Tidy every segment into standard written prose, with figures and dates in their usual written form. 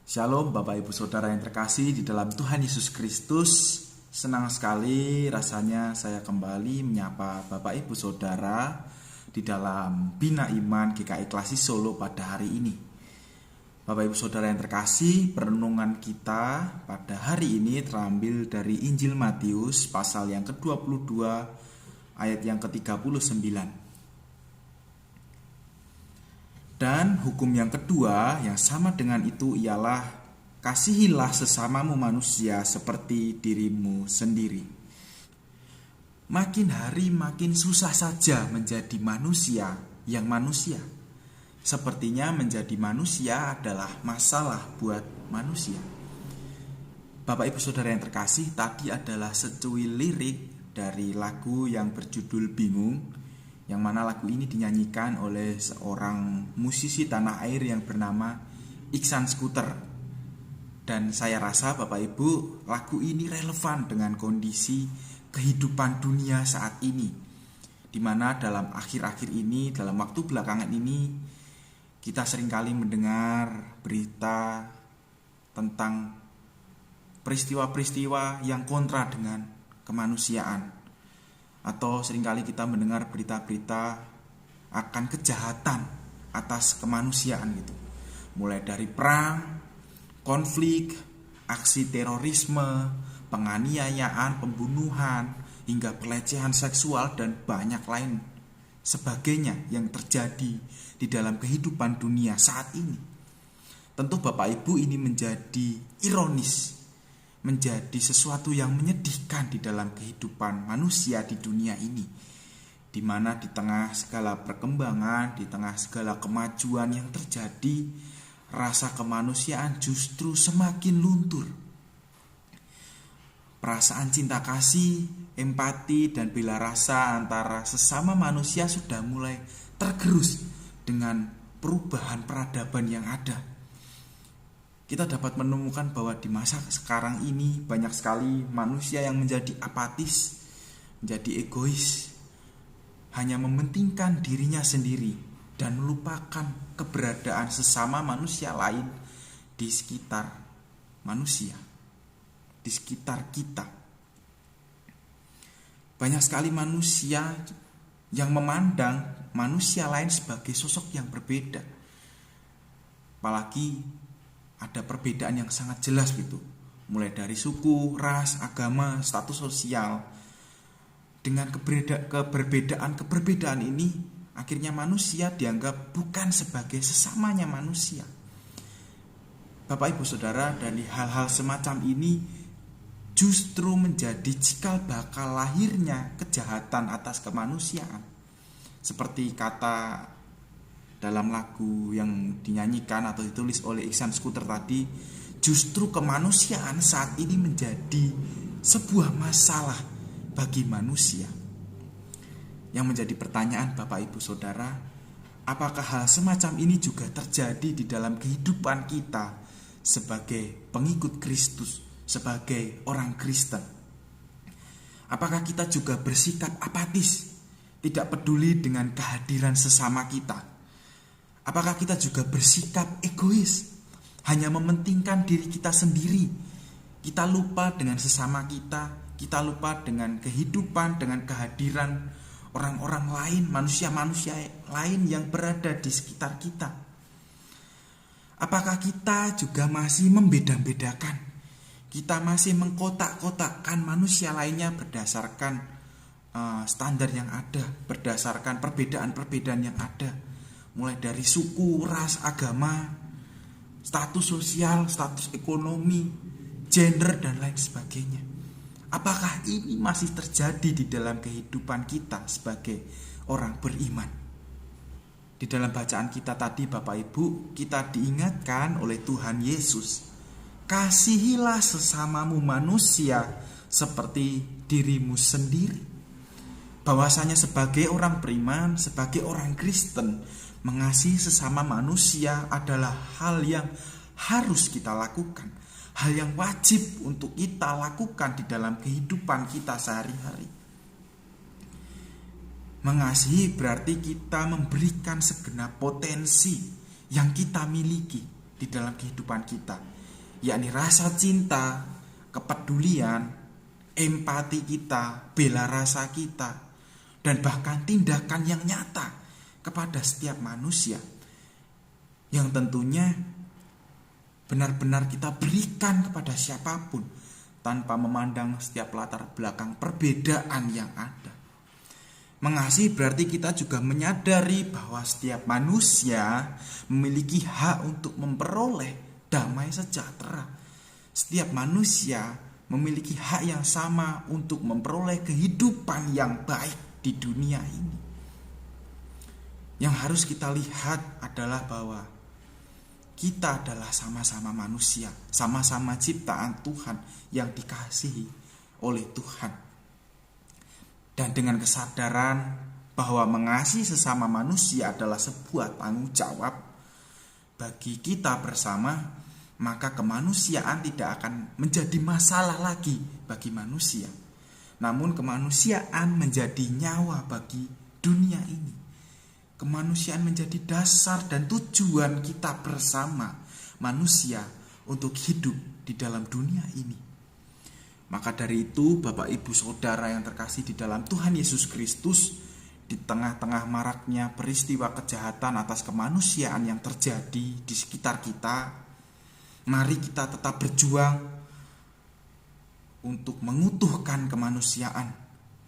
Shalom Bapak Ibu Saudara yang terkasih di dalam Tuhan Yesus Kristus. Senang sekali rasanya saya kembali menyapa Bapak Ibu Saudara di dalam Bina Iman GKI Klasik Solo pada hari ini. Bapak Ibu Saudara yang terkasih, perenungan kita pada hari ini terambil dari Injil Matius pasal yang ke-22 ayat yang ke-39. Dan hukum yang kedua yang sama dengan itu ialah kasihilah sesamamu manusia seperti dirimu sendiri. Makin hari makin susah saja menjadi manusia yang manusia. Sepertinya menjadi manusia adalah masalah buat manusia. Bapak Ibu Saudara yang terkasih, tadi adalah secuil lirik dari lagu yang berjudul Bingung, yang mana lagu ini dinyanyikan oleh seorang musisi tanah air yang bernama Iksan Skuter. Dan saya rasa Bapak Ibu, lagu ini relevan dengan kondisi kehidupan dunia saat ini, di mana dalam akhir-akhir ini, dalam waktu belakangan ini, kita seringkali mendengar berita tentang peristiwa-peristiwa yang kontra dengan kemanusiaan. Atau seringkali kita mendengar berita-berita akan kejahatan atas kemanusiaan gitu. Mulai dari perang, konflik, aksi terorisme, penganiayaan, pembunuhan, hingga pelecehan seksual dan banyak lain sebagainya yang terjadi di dalam kehidupan dunia saat ini. Tentu Bapak Ibu, ini menjadi ironis, menjadi sesuatu yang menyedihkan di dalam kehidupan manusia di dunia ini, di mana di tengah segala perkembangan, di tengah segala kemajuan yang terjadi, rasa kemanusiaan justru semakin luntur. Perasaan cinta kasih, empati, dan bela rasa antara sesama manusia sudah mulai tergerus dengan perubahan peradaban yang ada. Kita dapat menemukan bahwa di masa sekarang ini banyak sekali manusia yang menjadi apatis, menjadi egois, hanya mementingkan dirinya sendiri dan melupakan keberadaan sesama manusia lain di sekitar manusia, di sekitar kita. Banyak sekali manusia yang memandang manusia lain sebagai sosok yang berbeda. Apalagi ada perbedaan yang sangat jelas gitu, mulai dari suku, ras, agama, status sosial. Dengan keberbedaan ini, akhirnya manusia dianggap bukan sebagai sesamanya manusia. Bapak Ibu Saudara, dari hal-hal semacam ini justru menjadi cikal bakal lahirnya kejahatan atas kemanusiaan. Seperti kata dalam lagu yang dinyanyikan atau ditulis oleh Iksan Skuter tadi, justru kemanusiaan saat ini menjadi sebuah masalah bagi manusia. Yang menjadi pertanyaan Bapak Ibu Saudara, apakah hal semacam ini juga terjadi di dalam kehidupan kita sebagai pengikut Kristus, sebagai orang Kristen? Apakah kita juga bersikap apatis, tidak peduli dengan kehadiran sesama kita? Apakah kita juga bersikap egois, hanya mementingkan diri kita sendiri? Kita lupa dengan sesama kita, kita lupa dengan kehidupan, dengan kehadiran orang-orang lain, manusia-manusia lain yang berada di sekitar kita. Apakah kita juga masih membeda-bedakan? Kita masih mengkotak-kotakkan manusia lainnya berdasarkan standar yang ada, berdasarkan perbedaan-perbedaan yang ada, mulai dari suku, ras, agama, status sosial, status ekonomi, gender, dan lain sebagainya. Apakah ini masih terjadi di dalam kehidupan kita sebagai orang beriman? Di dalam bacaan kita tadi Bapak Ibu, kita diingatkan oleh Tuhan Yesus, kasihilah sesamamu manusia seperti dirimu sendiri. Bahwasanya sebagai orang beriman, sebagai orang Kristen, mengasihi sesama manusia adalah hal yang harus kita lakukan, hal yang wajib untuk kita lakukan di dalam kehidupan kita sehari-hari. Mengasihi berarti kita memberikan segenap potensi yang kita miliki di dalam kehidupan kita, yakni rasa cinta, kepedulian, empati kita, bela rasa kita, dan bahkan tindakan yang nyata kepada setiap manusia yang tentunya benar-benar kita berikan kepada siapapun tanpa memandang setiap latar belakang perbedaan yang ada. Mengasihi berarti kita juga menyadari bahwa setiap manusia memiliki hak untuk memperoleh damai sejahtera. Setiap manusia memiliki hak yang sama untuk memperoleh kehidupan yang baik di dunia ini. Yang harus kita lihat adalah bahwa kita adalah sama-sama manusia, sama-sama ciptaan Tuhan yang dikasihi oleh Tuhan. Dan dengan kesadaran bahwa mengasihi sesama manusia adalah sebuah tanggung jawab bagi kita bersama, maka kemanusiaan tidak akan menjadi masalah lagi bagi manusia. Namun kemanusiaan menjadi nyawa bagi dunia ini. Kemanusiaan menjadi dasar dan tujuan kita bersama manusia untuk hidup di dalam dunia ini. Maka dari itu, Bapak Ibu Saudara yang terkasih di dalam Tuhan Yesus Kristus, di tengah-tengah maraknya peristiwa kejahatan atas kemanusiaan yang terjadi di sekitar kita, mari kita tetap berjuang untuk mengutuhkan kemanusiaan.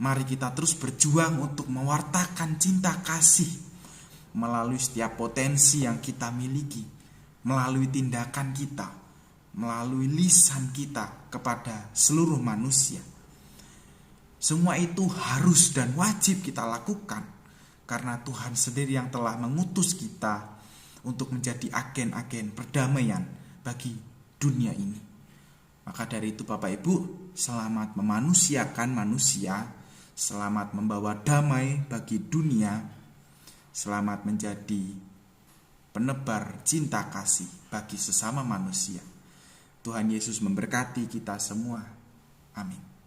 Mari kita terus berjuang untuk mewartakan cinta kasih melalui setiap potensi yang kita miliki, melalui tindakan kita, melalui lisan kita kepada seluruh manusia. Semua itu harus dan wajib kita lakukan karena Tuhan sendiri yang telah mengutus kita untuk menjadi agen-agen perdamaian bagi dunia ini. Maka dari itu Bapak Ibu, selamat memanusiakan manusia, selamat membawa damai bagi dunia, selamat menjadi penebar cinta kasih bagi sesama manusia. Tuhan Yesus memberkati kita semua. Amin.